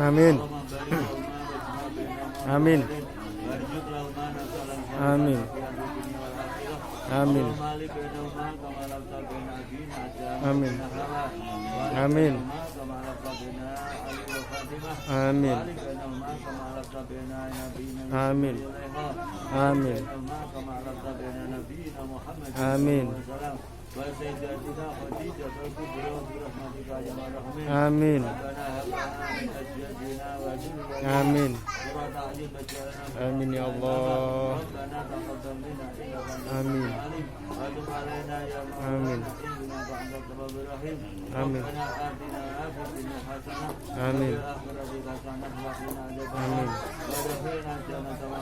Amin. Amin. Amin. Amin. Amin. Amin. Amin. Amin. Amin. Amin. Amin. Amin. Amin ya Allah. Amin. Amin. Amin. Amin. Amin.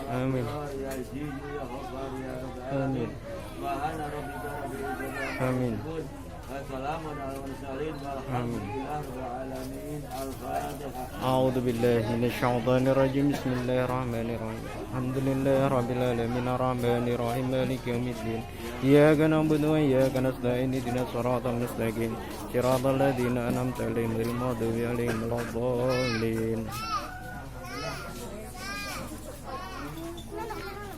Amin. Amin. Amin. A'udzu billahi minasyaitonir rajim. Bismillahirrahmanirrahim. Alhamdulillahi rabbil alamin arrahmanir rahim maliki yaumiddin. Iyyaka na'budu wa iyyaka nasta'in ihdinas siratal mustaqim. Shiratal ladzina an'amta 'alaihim ghairil maghdubi 'alaihim waladdallin.